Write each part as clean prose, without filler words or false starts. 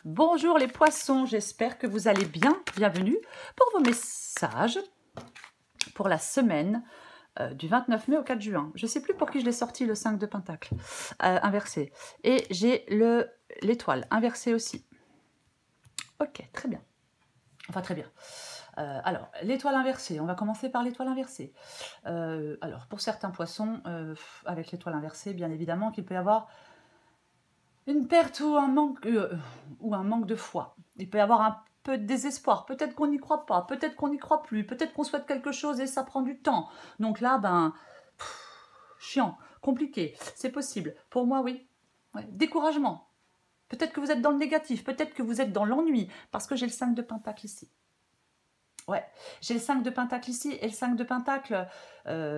Bonjour les poissons, j'espère que vous allez bien. Bienvenue pour vos messages pour la semaine du 29 mai au 4 juin. Je ne sais plus pour qui je l'ai sorti, le 5 de Pentacle inversé. Et j'ai l'étoile inversée aussi. Ok, très bien. Enfin, très bien. Alors, l'étoile inversée, on va commencer par l'étoile inversée. Alors, pour certains poissons, avec l'étoile inversée, bien évidemment qu'il peut y avoir une perte ou un manque de foi. Il peut y avoir un peu de désespoir. Peut-être qu'on n'y croit pas, peut-être qu'on n'y croit plus, peut-être qu'on souhaite quelque chose et ça prend du temps. Donc là, chiant, compliqué, c'est possible. Pour moi, oui. Ouais. Découragement. Peut-être que vous êtes dans le négatif, peut-être que vous êtes dans l'ennui, parce que j'ai le 5 de Pentacle ici. Ouais, j'ai le 5 de Pentacle ici, et le 5 de Pentacle,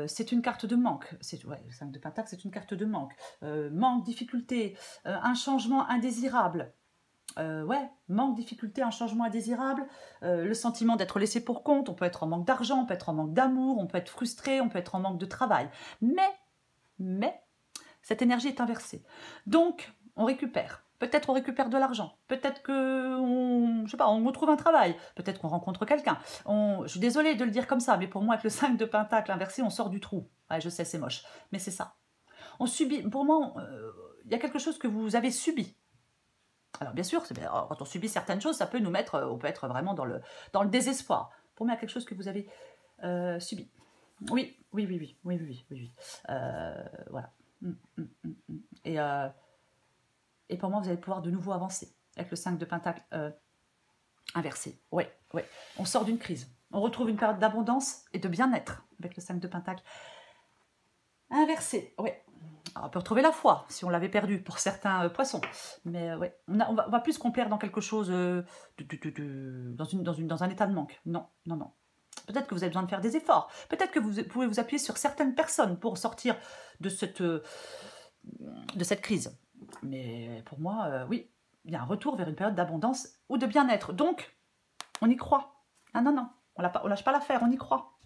c'est une carte de manque. Ouais, le 5 de Pentacle, c'est une carte de manque. Manque, difficulté, un changement indésirable. Ouais, manque, difficulté, un changement indésirable, le sentiment d'être laissé pour compte, on peut être en manque d'argent, on peut être en manque d'amour, on peut être frustré, on peut être en manque de travail. Mais, cette énergie est inversée. Donc, on récupère. Peut-être on récupère de l'argent. Peut-être qu'on, je sais pas, on retrouve un travail. Peut-être qu'on rencontre quelqu'un. Je suis désolée de le dire comme ça, mais pour moi, avec le 5 de Pentacle inversé, on sort du trou. Ouais, je sais, c'est moche, mais c'est ça. On subit, pour moi, il y a quelque chose que vous avez subi. Alors bien sûr, quand on subit certaines choses, ça peut nous mettre, on peut être vraiment dans le désespoir. Pour moi, il y a quelque chose que vous avez subi. Oui. Voilà. Et pour moi, vous allez pouvoir de nouveau avancer avec le 5 de Pentacle inversé. Oui. On sort d'une crise. On retrouve une période d'abondance et de bien-être avec le 5 de Pentacle inversé. Oui. Alors, on peut retrouver la foi si on l'avait perdue pour certains poissons. Mais ouais, on va plus qu'on perd dans quelque chose, dans un état de manque. Non. Peut-être que vous avez besoin de faire des efforts. Peut-être que vous pouvez vous appuyer sur certaines personnes pour sortir de cette crise. Mais pour moi, oui, il y a un retour vers une période d'abondance ou de bien-être. Donc, on y croit. Ah non, on lâche pas l'affaire, on y croit.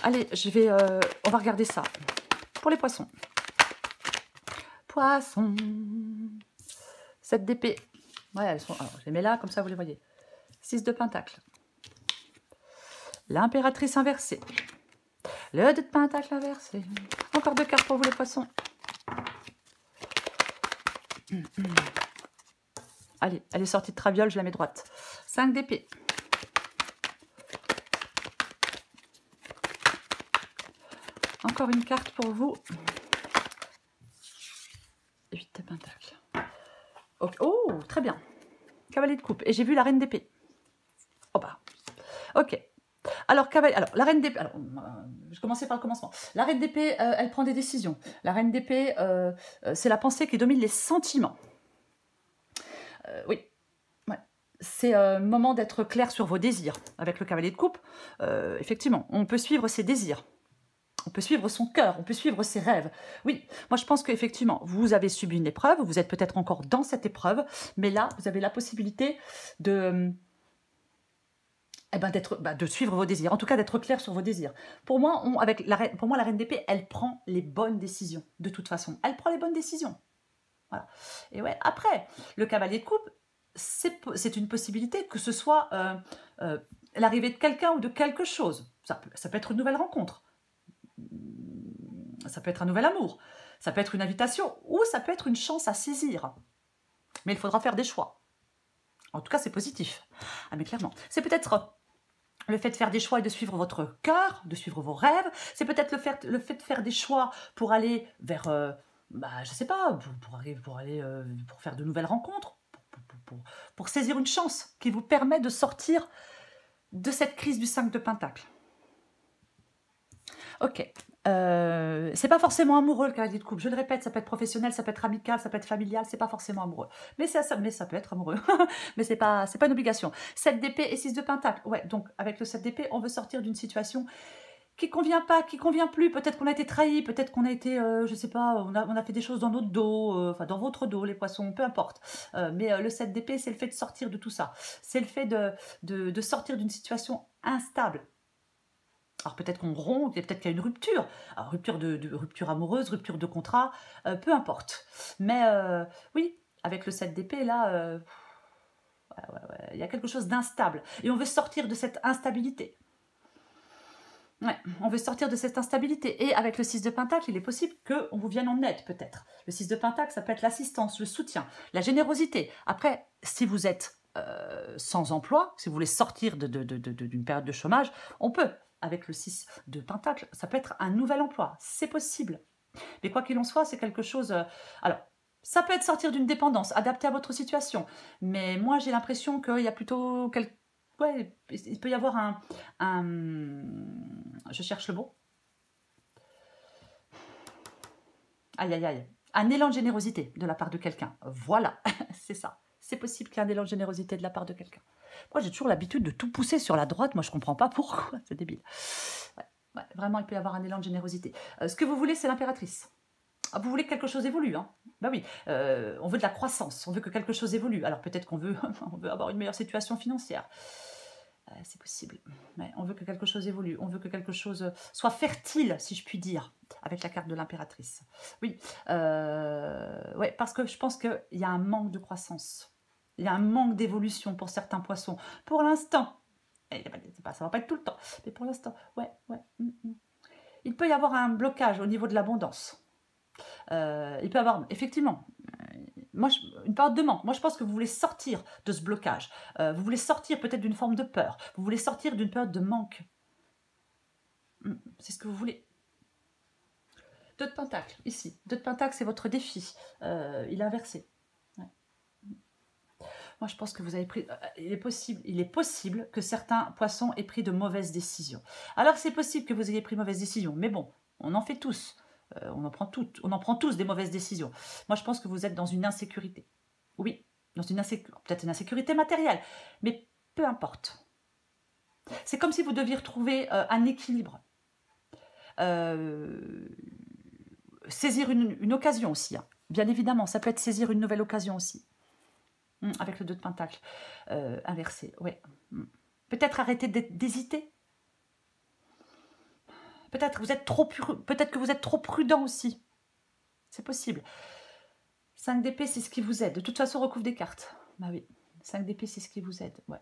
Allez, on va regarder ça. Pour les poissons. Poissons. 7 d'épée. Ouais, elles sont. Alors, je les mets là, comme ça vous les voyez. 6 de pentacle. L'impératrice inversée. Le 2 de pentacle inversé. Encore 2 cartes pour vous les poissons. Allez, elle est sortie de traviole, je la mets droite. 5 d'épée. Encore une carte pour vous. 8 de pentacle. Okay. Oh, très bien. Cavalier de coupe. Et j'ai vu la reine d'épée. Oh bah. Ok. Alors, la reine d'épée. Alors, je commençais par le commencement. La reine d'épée, elle prend des décisions. La reine d'épée, c'est la pensée qui domine les sentiments. Oui. Ouais. C'est le moment d'être clair sur vos désirs. Avec le cavalier de coupe, effectivement, on peut suivre ses désirs. On peut suivre son cœur, on peut suivre ses rêves. Oui, moi je pense qu'effectivement, vous avez subi une épreuve, vous êtes peut-être encore dans cette épreuve, mais là, vous avez la possibilité de suivre vos désirs, en tout cas d'être clair sur vos désirs. Pour moi, la reine d'épée, elle prend les bonnes décisions, de toute façon. Elle prend les bonnes décisions. Voilà. Et ouais, après, le cavalier de coupe, c'est une possibilité que ce soit l'arrivée de quelqu'un ou de quelque chose. Ça peut être une nouvelle rencontre. Ça peut être un nouvel amour, ça peut être une invitation ou ça peut être une chance à saisir. Mais il faudra faire des choix. En tout cas, c'est positif. Ah mais clairement, c'est peut-être le fait de faire des choix et de suivre votre cœur, de suivre vos rêves. C'est peut-être le fait de faire des choix pour aller vers, je sais pas, pour faire de nouvelles rencontres, pour saisir une chance qui vous permet de sortir de cette crise du 5 de Pentacle. Ok. C'est pas forcément amoureux le cavalier de coupe. Je le répète, ça peut être professionnel, ça peut être amical, ça peut être familial, c'est pas forcément amoureux. Mais ça peut être amoureux. Mais c'est pas une obligation. 7 d'épée et 6 de pentacle. Ouais, donc avec le 7 d'épée, on veut sortir d'une situation qui convient pas, qui convient plus. Peut-être qu'on a été trahi, peut-être qu'on a été, je sais pas, on a fait des choses dans notre dos, enfin dans votre dos, les poissons, peu importe. Mais le 7 d'épée, c'est le fait de sortir de tout ça. C'est le fait de sortir d'une situation instable. Alors peut-être qu'on rompt, peut-être qu'il y a une rupture. Alors, rupture amoureuse, rupture de contrat, peu importe. Mais oui, Avec le 7 d'épée, là, il y a quelque chose d'instable. Et on veut sortir de cette instabilité. Ouais, on veut sortir de cette instabilité. Et avec le 6 de Pentacle, il est possible qu'on vous vienne en aide, peut-être. Le 6 de Pentacle, ça peut être l'assistance, le soutien, la générosité. Après, si vous êtes sans emploi, si vous voulez sortir d'une période de chômage, on peut. Avec le 6 de Pentacle, ça peut être un nouvel emploi. C'est possible. Mais quoi qu'il en soit, c'est quelque chose... alors, ça peut être sortir d'une dépendance, adapté à votre situation. Mais moi, j'ai l'impression qu'il y a plutôt... Ouais, il peut y avoir je cherche le mot. Aïe, aïe, aïe. Un élan de générosité de la part de quelqu'un. Voilà, c'est ça. C'est possible qu'il y ait un élan de générosité de la part de quelqu'un. Moi, j'ai toujours l'habitude de tout pousser sur la droite. Moi, je ne comprends pas pourquoi. C'est débile. Ouais, vraiment, il peut y avoir un élan de générosité. Ce que vous voulez, c'est l'impératrice. Vous voulez que quelque chose évolue, hein? Ben oui, on veut de la croissance, on veut que quelque chose évolue. Alors peut-être qu'on veut, on veut avoir une meilleure situation financière. C'est possible. Mais on veut que quelque chose évolue, on veut que quelque chose soit fertile, si je puis dire, avec la carte de l'impératrice. Oui, ouais, parce que je pense qu'il y a un manque de croissance. Il y a un manque d'évolution pour certains poissons. Pour l'instant, ça va pas être tout le temps, mais pour l'instant, ouais. Il peut y avoir un blocage au niveau de l'abondance. Il peut y avoir, effectivement, une période de manque. Moi, je pense que vous voulez sortir de ce blocage. Vous voulez sortir peut-être d'une forme de peur. Vous voulez sortir d'une période de manque. C'est ce que vous voulez. 2 de Pentacle, ici. 2 de Pentacle, c'est votre défi. Il est inversé. Ouais. Moi, je pense que vous avez pris... il est possible que certains poissons aient pris de mauvaises décisions. Alors, c'est possible que vous ayez pris mauvaise décision. Mais bon, on en fait tous. On en prend tous des mauvaises décisions. Moi, je pense que vous êtes dans une insécurité. Oui, dans peut-être une insécurité matérielle, mais peu importe. C'est comme si vous deviez retrouver un équilibre. Saisir une occasion aussi. Hein. Bien évidemment, ça peut être saisir une nouvelle occasion aussi. Avec le 2 de Pentacle inversé, ouais. Peut-être arrêter d'hésiter. Peut-être que vous êtes trop prudent aussi. C'est possible. 5 d'épée, c'est ce qui vous aide. De toute façon, on recouvre des cartes. Bah oui, 5 d'épée, c'est ce qui vous aide. Ouais.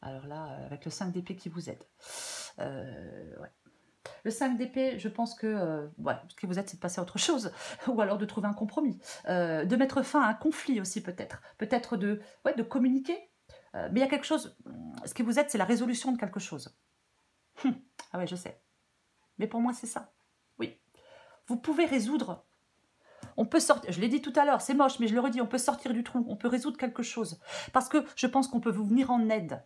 Alors là, avec le 5 d'épée qui vous aide. Ouais. Le 5 d'épée, je pense que ce qui vous aide, c'est de passer à autre chose. Ou alors de trouver un compromis. De mettre fin à un conflit aussi, peut-être. Peut-être de communiquer. Mais il y a quelque chose... Ce qui vous aide, c'est la résolution de quelque chose. Ah ouais, je sais. Mais pour moi, c'est ça. Oui. Vous pouvez résoudre. On peut sortir, je l'ai dit tout à l'heure, c'est moche, mais je le redis, on peut sortir du trou, on peut résoudre quelque chose. Parce que je pense qu'on peut vous venir en aide.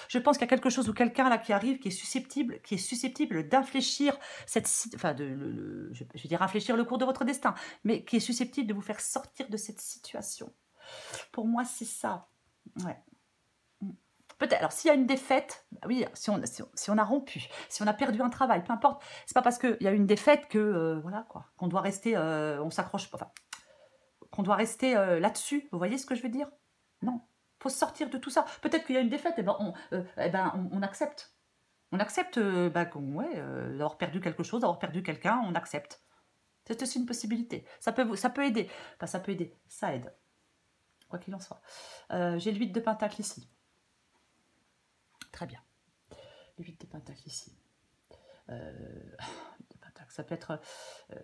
Je pense qu'il y a quelque chose ou quelqu'un là qui arrive, qui est susceptible d'infléchir cette... Enfin, je vais dire infléchir le cours de votre destin, mais qui est susceptible de vous faire sortir de cette situation. Pour moi, c'est ça. Ouais. Peut-être, alors s'il y a une défaite, oui, si on a rompu, si on a perdu un travail, peu importe, c'est pas parce qu'il y a une défaite que, voilà quoi, qu'on doit rester, on s'accroche, enfin, qu'on doit rester là-dessus, vous voyez ce que je veux dire? Non, faut sortir de tout ça. Peut-être qu'il y a une défaite, et on accepte. On accepte d'avoir perdu quelque chose, d'avoir perdu quelqu'un, on accepte. C'est aussi une possibilité. Ça peut aider. Enfin, ça peut aider, ça aide. Quoi qu'il en soit. J'ai le 8 de Pentacle ici. Très bien. Le 8 de Pentacle ici. Ça peut être...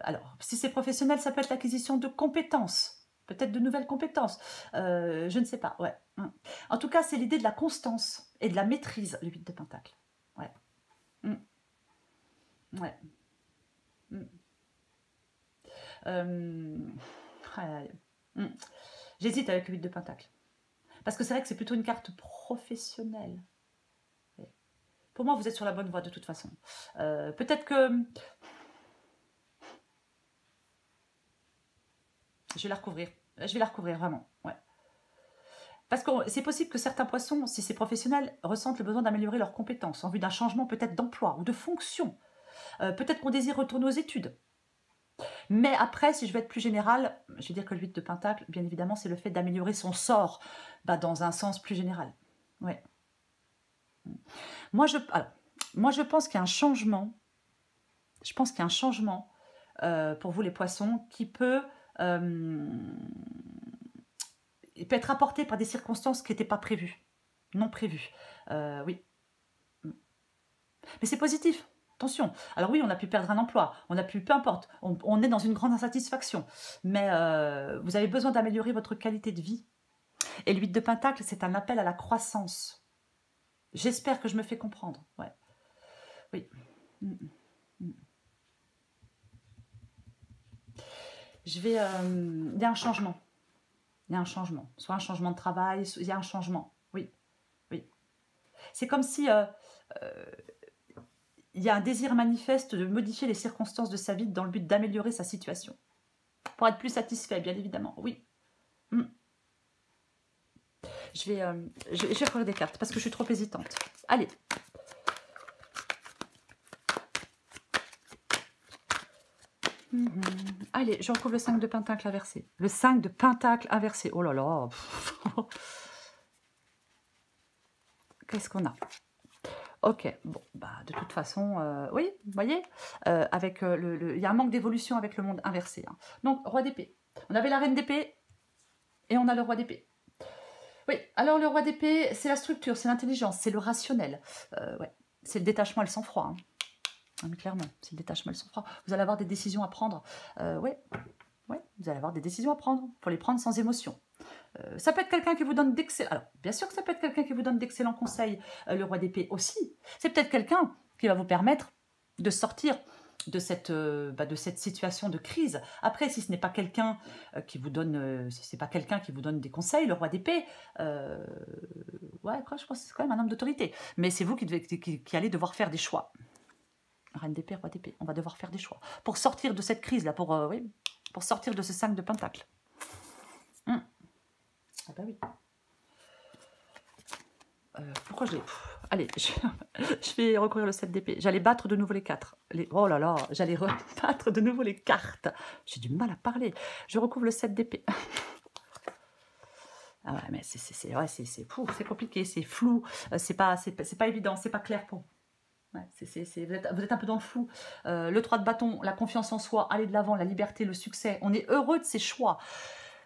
alors, si c'est professionnel, ça peut être l'acquisition de compétences. Peut-être de nouvelles compétences. Je ne sais pas, ouais. En tout cas, c'est l'idée de la constance et de la maîtrise, le 8 de Pentacle. Ouais. Ouais. J'hésite avec le 8 de Pentacle. Parce que c'est vrai que c'est plutôt une carte professionnelle. Pour moi, vous êtes sur la bonne voie de toute façon. Peut-être que... Je vais la recouvrir. Je vais la recouvrir, vraiment. Ouais. Parce que c'est possible que certains poissons, si c'est professionnel, ressentent le besoin d'améliorer leurs compétences en vue d'un changement peut-être d'emploi ou de fonction. Peut-être qu'on désire retourner aux études. Mais après, si je veux être plus général, je vais dire que le 8 de Pentacle, bien évidemment, c'est le fait d'améliorer son sort dans un sens plus général. Ouais. Moi, je pense qu'il y a un changement. Je pense qu'il y a un changement pour vous les poissons, qui peut être apporté par des circonstances qui n'étaient pas prévues, non prévues. Oui. Mais c'est positif, attention. Alors oui, on a pu perdre un emploi, on a pu, peu importe, on est dans une grande insatisfaction. Mais vous avez besoin d'améliorer votre qualité de vie. Et l'8 de Pentacle, c'est un appel à la croissance. J'espère que je me fais comprendre. Ouais. Oui. Il y a un changement. Il y a un changement. Soit un changement de travail, il y a un changement. Oui. Oui. C'est comme si il y a un désir manifeste de modifier les circonstances de sa vie dans le but d'améliorer sa situation. Pour être plus satisfait, bien évidemment. Oui. Je vais faire des cartes parce que je suis trop hésitante. Allez. Allez, je recouvre le 5 de Pentacle inversé. Le 5 de Pentacle inversé. Oh là là. Qu'est-ce qu'on a? Ok, bon, bah, de toute façon, oui, vous voyez, il y a un manque d'évolution avec le monde inversé. Hein. Donc, roi d'épée. On avait la reine d'épée et on a le roi d'épée. Oui, alors le roi d'épée, c'est la structure, c'est l'intelligence, c'est le rationnel. Ouais, c'est le détachement et le sang-froid. Hein. Ah, mais clairement, c'est le détachement et le sang-froid. Vous allez avoir des décisions à prendre. Ouais, vous allez avoir des décisions à prendre. Il faut les prendre sans émotion. Ça peut être quelqu'un qui vous donne d'excellents... Alors, bien sûr que ça peut être quelqu'un qui vous donne d'excellents conseils, le roi d'épée aussi. C'est peut-être quelqu'un qui va vous permettre de sortir de cette situation de crise. Après, si ce n'est pas quelqu'un qui vous donne... si c'est pas quelqu'un qui vous donne des conseils, le roi d'épée... ouais, je pense que c'est quand même un homme d'autorité. Mais c'est vous qui allez devoir faire des choix. Reine d'épée, roi d'épée. On va devoir faire des choix. Pour sortir de cette crise-là, pour sortir de ce 5 de Pentacle. Ah bah oui. Pourquoi je l'ai... Allez, je vais recourir le 7 d'épée. J'allais battre de nouveau les 4. Oh là là, j'allais rebattre de nouveau les cartes. J'ai du mal à parler. Je recouvre le 7 d'épée. Ah ouais, mais c'est compliqué, c'est flou. C'est pas évident, c'est pas clair pour vous. Ouais, vous êtes un peu dans le flou. Le 3 de bâton, la confiance en soi, aller de l'avant, la liberté, le succès. On est heureux de ses choix.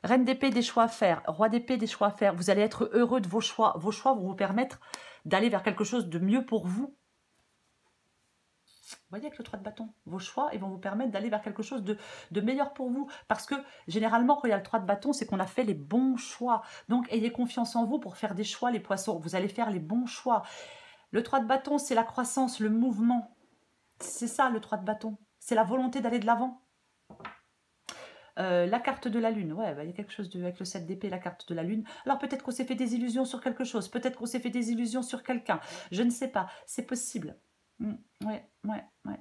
Reine d'épée, des choix à faire. Roi d'épée, des choix à faire. Vous allez être heureux de vos choix. Vos choix vont vous permettre d'aller vers quelque chose de mieux pour vous. Vous voyez avec le 3 de bâton, vos choix, ils vont vous permettre d'aller vers quelque chose de meilleur pour vous. Parce que généralement, quand il y a le 3 de bâton, c'est qu'on a fait les bons choix. Donc, ayez confiance en vous pour faire des choix, les poissons. Vous allez faire les bons choix. Le 3 de bâton, c'est la croissance, le mouvement. C'est ça, le 3 de bâton. C'est la volonté d'aller de l'avant. La carte de la lune, ouais, bah, il y a quelque chose avec le 7 d'épée, la carte de la lune. Alors peut-être qu'on s'est fait des illusions sur quelque chose, peut-être qu'on s'est fait des illusions sur quelqu'un, je ne sais pas, c'est possible. Ouais.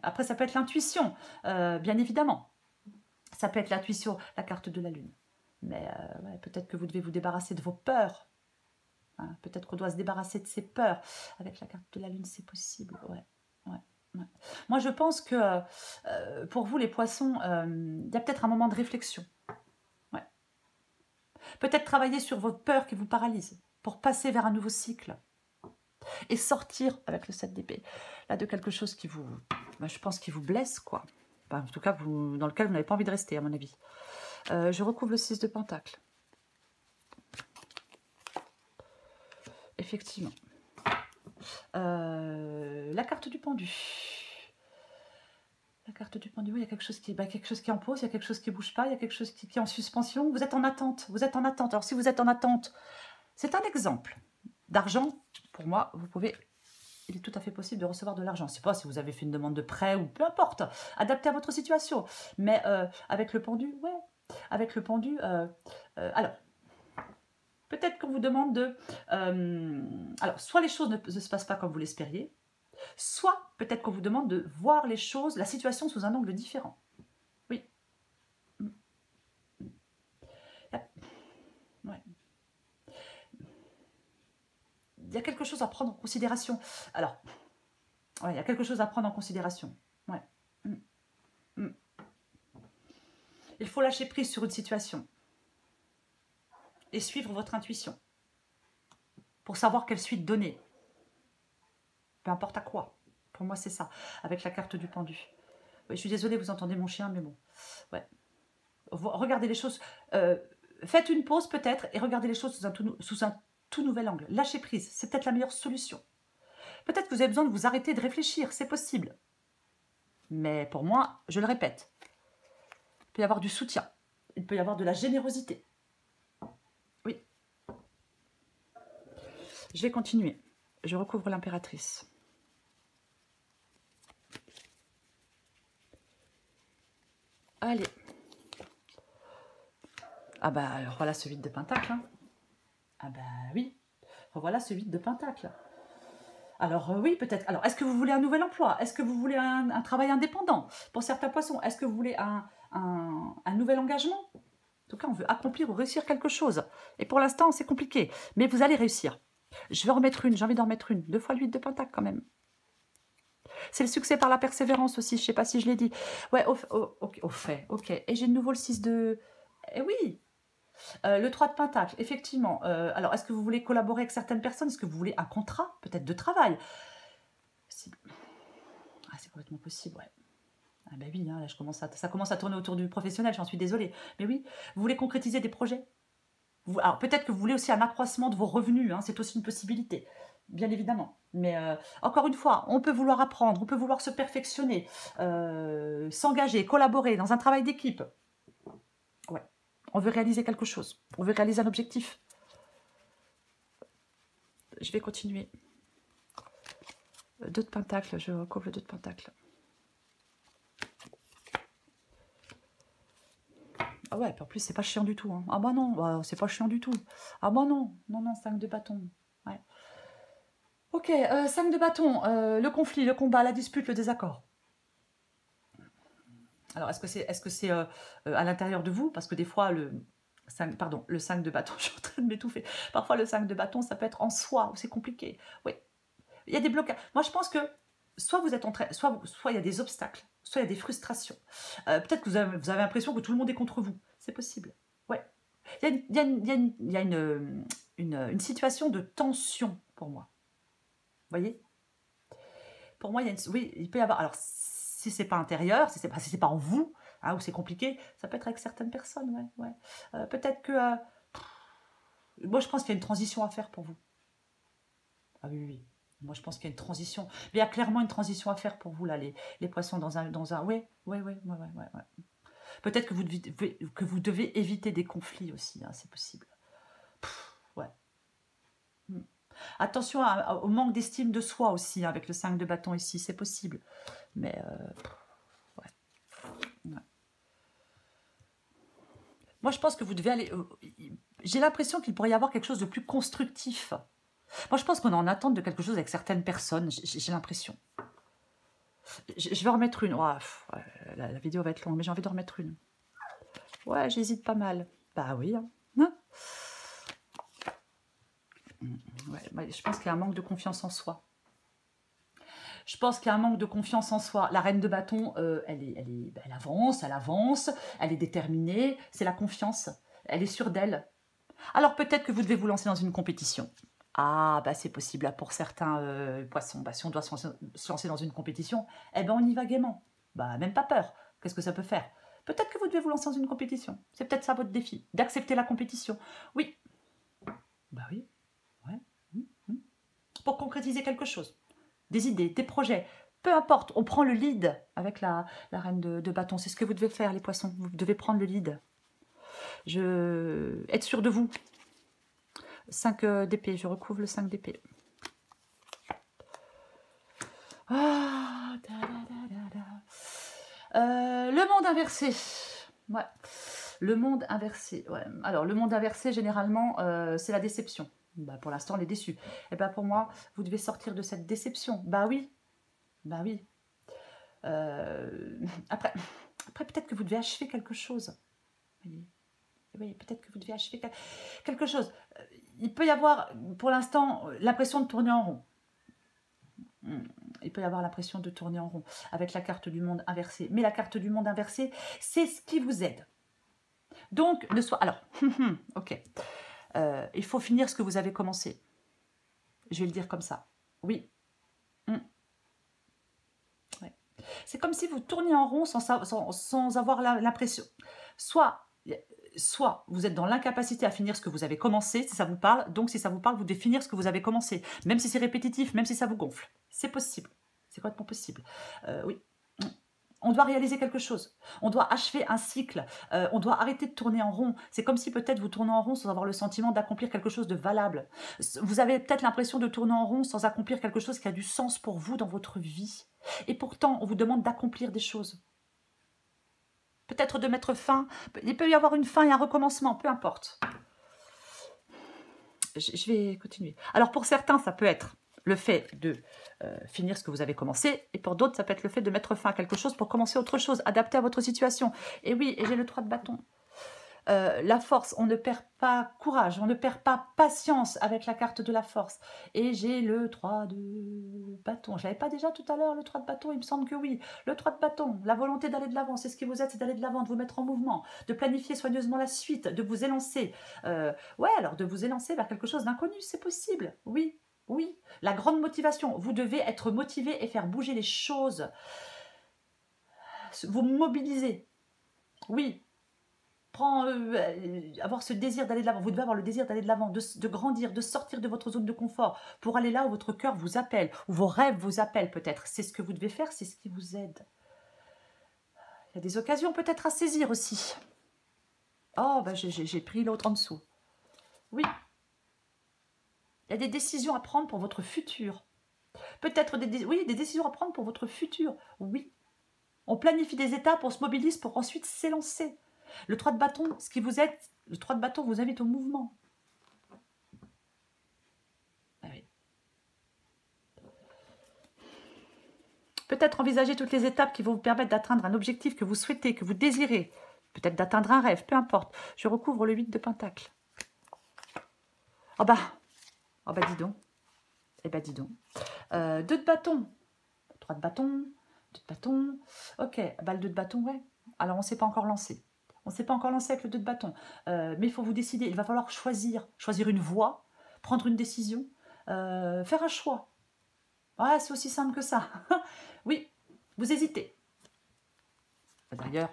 Après, ça peut être l'intuition, bien évidemment. Ça peut être l'intuition, la carte de la lune. Mais ouais, peut-être que vous devez vous débarrasser de vos peurs. Hein, peut-être qu'on doit se débarrasser de ses peurs. Avec la carte de la lune, c'est possible, ouais. Moi, je pense que pour vous, les poissons, il y a peut-être un moment de réflexion. Ouais. Peut-être travailler sur vos peurs qui vous paralysent pour passer vers un nouveau cycle et sortir avec le 7 d'épée. Là, de quelque chose qui vous, je pense, qui vous blesse, quoi. Enfin, en tout cas, dans lequel vous n'avez pas envie de rester, à mon avis. Je recouvre le 6 de Pentacle. Effectivement. La carte du pendu. La carte du pendu, il y a quelque chose qui est en pause, il y a quelque chose qui ne bouge pas, il y a quelque chose qui est en suspension. Vous êtes en attente, vous êtes en attente. Alors si vous êtes en attente, c'est un exemple d'argent. Pour moi, il est tout à fait possible de recevoir de l'argent. Je ne sais pas si vous avez fait une demande de prêt ou peu importe, adapté à votre situation. Mais avec le pendu, ouais, avec le pendu, alors... Peut-être qu'on vous demande de... alors, soit les choses ne se passent pas comme vous l'espériez, soit peut-être qu'on vous demande de voir les choses, la situation sous un angle différent. Oui. Ouais. Il y a quelque chose à prendre en considération. Alors, ouais, il y a quelque chose à prendre en considération. Ouais. Il faut lâcher prise sur une situation et suivre votre intuition pour savoir quelle suite donner. Peu importe à quoi. Pour moi, c'est ça, avec la carte du pendu. Oui, je suis désolée, vous entendez mon chien, mais bon. Ouais. Regardez les choses. Faites une pause peut-être et regardez les choses sous un tout nouvel angle. Lâchez prise, c'est peut-être la meilleure solution. Peut-être que vous avez besoin de vous arrêter de réfléchir, c'est possible. Mais pour moi, je le répète, il peut y avoir du soutien, il peut y avoir de la générosité. Oui. Je vais continuer. Je recouvre l'impératrice. Allez. Ah bah, voilà ce 8 de pentacle. Hein. Ah bah oui. Voilà ce 8 de pentacle. Alors oui, peut-être. Alors, est-ce que vous voulez un nouvel emploi? Est-ce que vous voulez un travail indépendant? Pour certains poissons, est-ce que vous voulez un nouvel engagement? En tout cas, on veut accomplir ou réussir quelque chose. Et pour l'instant, c'est compliqué. Mais vous allez réussir. Je vais en remettre une. J'ai envie d'en remettre une. 2 fois le 8 de pentacle quand même. C'est le succès par la persévérance aussi. Je ne sais pas si je l'ai dit. Ouais, au fait. Ok. Et j'ai de nouveau le 6 de... Eh oui. Le 3 de pentacle, effectivement. Alors, est-ce que vous voulez collaborer avec certaines personnes? Est-ce que vous voulez un contrat, peut-être de travail? C'est complètement possible, ouais. Ah ben oui, hein, là, ça commence à tourner autour du professionnel, j'en suis désolée. Mais oui, vous voulez concrétiser des projets? Alors, peut-être que vous voulez aussi un accroissement de vos revenus, hein, c'est aussi une possibilité, bien évidemment. Mais encore une fois, on peut vouloir apprendre, on peut vouloir se perfectionner, s'engager, collaborer dans un travail d'équipe. Ouais. On veut réaliser quelque chose. On veut réaliser un objectif. Je vais continuer. 2 de pentacle, je recouvre le 2 de pentacle. Ah ouais, puis en plus, c'est pas chiant du tout. Hein. Ah bah non, bah, c'est pas chiant du tout. Ah bah non, non, non, 5 de bâton. Ouais. Ok, 5 de bâton, le conflit, le combat, la dispute, le désaccord. Alors, est-ce que c'est à l'intérieur de vous? Parce que des fois, le 5 de bâton, je suis en train de m'étouffer. Parfois, le 5 de bâton, ça peut être en soi, c'est compliqué. Oui, il y a des blocages. Moi, je pense que soit vous êtes en train, soit il y a des obstacles, soit il y a des frustrations. Peut-être que vous avez l'impression que tout le monde est contre vous. C'est possible. Ouais. Il y a une situation de tension pour moi. Vous voyez? Pour moi, oui, il peut y avoir... Alors, si c'est pas intérieur, si c'est pas en vous, hein, ou c'est compliqué, ça peut être avec certaines personnes, ouais. Ouais. Peut-être que... moi, je pense qu'il y a une transition à faire pour vous. Ah oui, oui. Moi, je pense qu'il y a une transition. Mais il y a clairement une transition à faire pour vous, là, les poissons dans un... Oui. Peut-être que vous devez éviter des conflits aussi, hein, c'est possible. Ouais. Attention au manque d'estime de soi aussi, hein, avec le 5 de bâton ici, c'est possible. Mais, ouais. Moi, je pense que vous devez aller... j'ai l'impression qu'il pourrait y avoir quelque chose de plus constructif. Moi, je pense qu'on est en attente de quelque chose avec certaines personnes, j'ai l'impression. Je vais en remettre une. Oh, la vidéo va être longue, mais j'ai envie d'en remettre une. Ouais, j'hésite pas mal. Bah oui. Hein. Ouais, je pense qu'il y a un manque de confiance en soi. Je pense qu'il y a un manque de confiance en soi. La reine de bâton, elle avance, elle est déterminée. C'est la confiance. Elle est sûre d'elle. Alors peut-être que vous devez vous lancer dans une compétition. Ah, bah c'est possible là, pour certains poissons. Bah, si on doit se lancer dans une compétition, eh ben on y va gaiement. Bah même pas peur. Qu'est-ce que ça peut faire? Peut-être que vous devez vous lancer dans une compétition. C'est peut-être ça votre défi, d'accepter la compétition. Oui. Bah oui. Ouais. Pour concrétiser quelque chose. Des idées, des projets. Peu importe, on prend le lead avec la reine de bâton. C'est ce que vous devez faire, les poissons. Vous devez prendre le lead. Être sûr de vous. 5 d'épée, je recouvre le 5 d'épée. Ah, le monde inversé. Ouais. Le monde inversé. Ouais. Alors, le monde inversé, généralement, c'est la déception. Bah, pour l'instant, on est déçu. Et bah, pour moi, vous devez sortir de cette déception. Bah oui. Bah oui. Après peut-être que vous devez achever quelque chose. Vous voyez. Oui, peut-être que vous devez achever quelque chose. Il peut y avoir, pour l'instant, l'impression de tourner en rond. Il peut y avoir l'impression de tourner en rond avec la carte du monde inversé. Mais la carte du monde inversé, c'est ce qui vous aide. Donc, alors, ok. Il faut finir ce que vous avez commencé. Je vais le dire comme ça. Oui. Ouais. C'est comme si vous tourniez en rond sans avoir l'impression. Soit vous êtes dans l'incapacité à finir ce que vous avez commencé, si ça vous parle. Donc, si ça vous parle, vous devez finir ce que vous avez commencé. Même si c'est répétitif, même si ça vous gonfle. C'est possible. C'est complètement possible. Oui. On doit réaliser quelque chose. On doit achever un cycle. On doit arrêter de tourner en rond. C'est comme si peut-être vous tournez en rond sans avoir le sentiment d'accomplir quelque chose de valable. Vous avez peut-être l'impression de tourner en rond sans accomplir quelque chose qui a du sens pour vous dans votre vie. Et pourtant, on vous demande d'accomplir des choses. Peut-être de mettre fin. Il peut y avoir une fin et un recommencement, peu importe. Je vais continuer. Alors, pour certains, ça peut être le fait de finir ce que vous avez commencé, et pour d'autres, ça peut être le fait de mettre fin à quelque chose pour commencer autre chose, adapté à votre situation. Et oui, et j'ai le 3 de bâton. La force, on ne perd pas courage, on ne perd pas patience avec la carte de la force. Et j'ai le 3 de bâton. Je l'avais pas déjà tout à l'heure, le 3 de bâton? Il me semble que oui. Le 3 de bâton, la volonté d'aller de l'avant, c'est ce qui vous êtes, c'est d'aller de l'avant, de vous mettre en mouvement, de planifier soigneusement la suite, de vous élancer. Ouais, alors de vous élancer vers quelque chose d'inconnu, c'est possible, oui. Oui, la grande motivation. Vous devez être motivé et faire bouger les choses. Vous mobiliser. Oui. Avoir ce désir d'aller de l'avant. Vous devez avoir le désir d'aller de l'avant, de grandir, de sortir de votre zone de confort pour aller là où votre cœur vous appelle, où vos rêves vous appellent peut-être. C'est ce que vous devez faire, c'est ce qui vous aide. Il y a des occasions peut-être à saisir aussi. Oh, bah j'ai pris l'autre en dessous. Oui. Il y a des décisions à prendre pour votre futur. Peut-être des décisions à prendre pour votre futur. Oui. On planifie des étapes, on se mobilise pour ensuite s'élancer. Le 3 de bâton, ce qui vous aide, le 3 de bâton vous invite au mouvement. Ah oui. Peut-être envisager toutes les étapes qui vont vous permettre d'atteindre un objectif que vous souhaitez, que vous désirez. Peut-être d'atteindre un rêve, peu importe. Je recouvre le 8 de pentacle. Oh bah dis donc. Eh ben dis donc. 2 de bâton. 3 de bâton. 2 de bâton. Ok, bah le 2 de bâton, ouais. Alors on ne s'est pas encore lancé. On ne s'est pas encore lancé avec le 2 de bâton. Mais il faut vous décider. Il va falloir choisir. Choisir une voie. Prendre une décision. Faire un choix. Ouais, c'est aussi simple que ça. Oui, vous hésitez. D'ailleurs,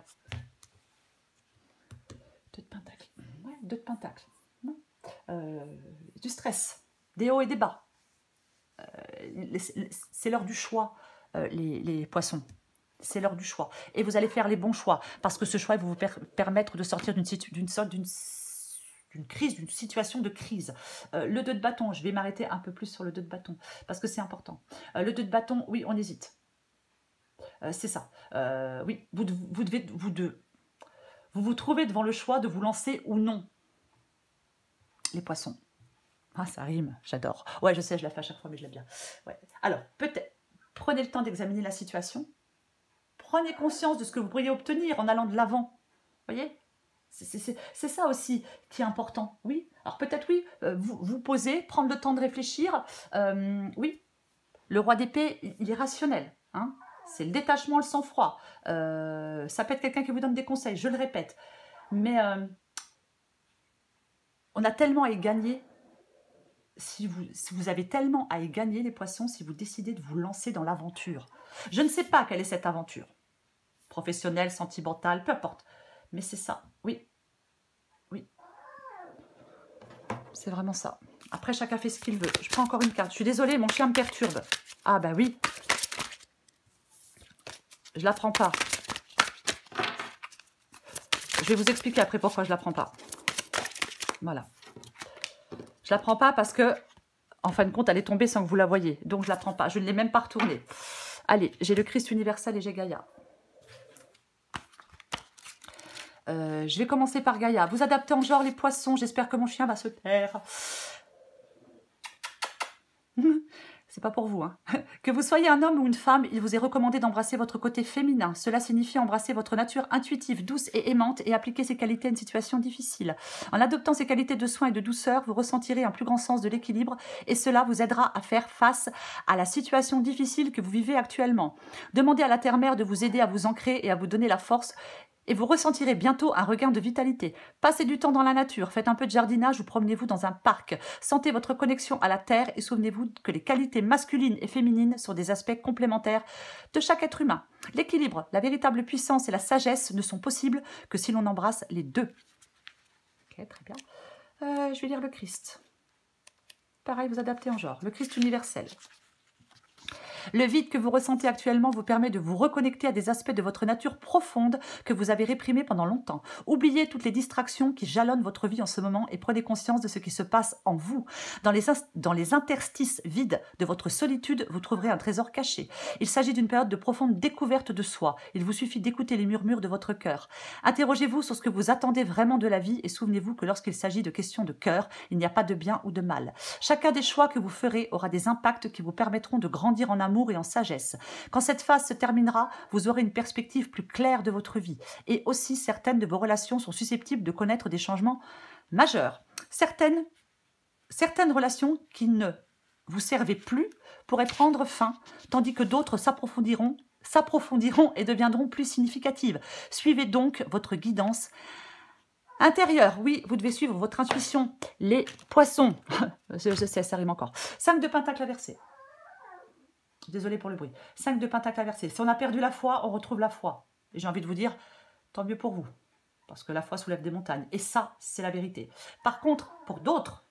2 de pentacle. Ouais, 2 de pentacle. Du stress. Des hauts et des bas. C'est l'heure du choix, les poissons. C'est l'heure du choix. Et vous allez faire les bons choix. Parce que ce choix va vous permettre de sortir d'une crise, d'une situation de crise. Le 2 de bâton, je vais m'arrêter un peu plus sur le 2 de bâton. Parce que c'est important. Le 2 de bâton, oui, on hésite. C'est ça. Oui, vous vous trouvez devant le choix de vous lancer ou non. Les poissons. Ah, ça rime, j'adore. Ouais, je sais, je la fais à chaque fois, mais je l'aime bien. Ouais. Alors, peut-être, prenez le temps d'examiner la situation. Prenez conscience de ce que vous pourriez obtenir en allant de l'avant. Vous voyez? C'est ça aussi qui est important. Oui. Alors, peut-être, oui, vous poser, prendre le temps de réfléchir. Oui. Le roi d'épée, il est rationnel. Hein? C'est le détachement, le sang-froid. Ça peut être quelqu'un qui vous donne des conseils, je le répète. Mais on a tellement à y gagner. Si vous avez tellement à y gagner, les poissons, si vous décidez de vous lancer dans l'aventure. Je ne sais pas quelle est cette aventure. Professionnelle, sentimentale, peu importe. Mais c'est ça, oui. Oui. C'est vraiment ça. Après, chacun fait ce qu'il veut. Je prends encore une carte. Je suis désolée, mon chien me perturbe. Ah bah oui. Je la prends pas. Je vais vous expliquer après pourquoi je la prends pas. Voilà. Je la prends pas parce que, en fin de compte, elle est tombée sans que vous la voyez. Donc, je la prends pas. Je ne l'ai même pas retournée. Allez, j'ai le Christ universel et j'ai Gaïa. Je vais commencer par Gaïa. Vous adaptez en genre les poissons. J'espère que mon chien va se taire. C'est pas pour vous, hein. Que vous soyez un homme ou une femme, il vous est recommandé d'embrasser votre côté féminin. Cela signifie embrasser votre nature intuitive, douce et aimante et appliquer ces qualités à une situation difficile. En adoptant ces qualités de soin et de douceur, vous ressentirez un plus grand sens de l'équilibre et cela vous aidera à faire face à la situation difficile que vous vivez actuellement. Demandez à la terre-mère de vous aider à vous ancrer et à vous donner la force et vous ressentirez bientôt un regain de vitalité. Passez du temps dans la nature, faites un peu de jardinage ou promenez-vous dans un parc. Sentez votre connexion à la terre et souvenez-vous que les qualités masculines et féminines sont des aspects complémentaires de chaque être humain. L'équilibre, la véritable puissance et la sagesse ne sont possibles que si l'on embrasse les deux. Ok, très bien. Je vais lire le Christ. Pareil, vous adaptez en genre. Le Christ universel. Le vide que vous ressentez actuellement vous permet de vous reconnecter à des aspects de votre nature profonde que vous avez réprimés pendant longtemps. Oubliez toutes les distractions qui jalonnent votre vie en ce moment et prenez conscience de ce qui se passe en vous. Dans les interstices vides de votre solitude, vous trouverez un trésor caché. Il s'agit d'une période de profonde découverte de soi. Il vous suffit d'écouter les murmures de votre cœur. Interrogez-vous sur ce que vous attendez vraiment de la vie et souvenez-vous que lorsqu'il s'agit de questions de cœur, il n'y a pas de bien ou de mal. Chacun des choix que vous ferez aura des impacts qui vous permettront de grandir en amour et en sagesse. Quand cette phase se terminera, vous aurez une perspective plus claire de votre vie. Et aussi, certaines de vos relations sont susceptibles de connaître des changements majeurs. Certaines relations qui ne vous servaient plus pourraient prendre fin, tandis que d'autres s'approfondiront et deviendront plus significatives. Suivez donc votre guidance intérieure. Oui, vous devez suivre votre intuition. Les poissons. Je sais, ça rime encore. 5 de pentacle inversé. Désolée pour le bruit. 5 de pentacle inversé. Si on a perdu la foi, on retrouve la foi. Et j'ai envie de vous dire, tant mieux pour vous. Parce que la foi soulève des montagnes. Et ça, c'est la vérité. Par contre, pour d'autres,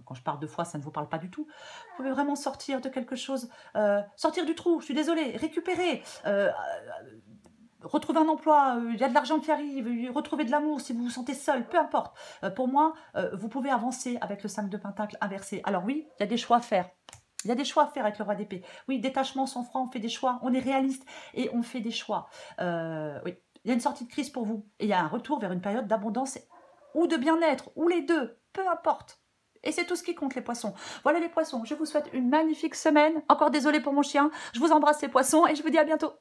quand je parle de foi, ça ne vous parle pas du tout, vous pouvez vraiment sortir de quelque chose, sortir du trou, je suis désolée, récupérer, retrouver un emploi, il y a de l'argent qui arrive, retrouver de l'amour si vous vous sentez seul, peu importe. Pour moi, vous pouvez avancer avec le 5 de pentacle inversé. Alors oui, il y a des choix à faire. Il y a des choix à faire avec le roi d'épée. Oui, détachement, sang-froid, on fait des choix. On est réaliste et on fait des choix. Oui, il y a une sortie de crise pour vous. Et il y a un retour vers une période d'abondance ou de bien-être, ou les deux, peu importe. Et c'est tout ce qui compte, les poissons. Voilà les poissons, je vous souhaite une magnifique semaine. Encore désolée pour mon chien. Je vous embrasse les poissons et je vous dis à bientôt.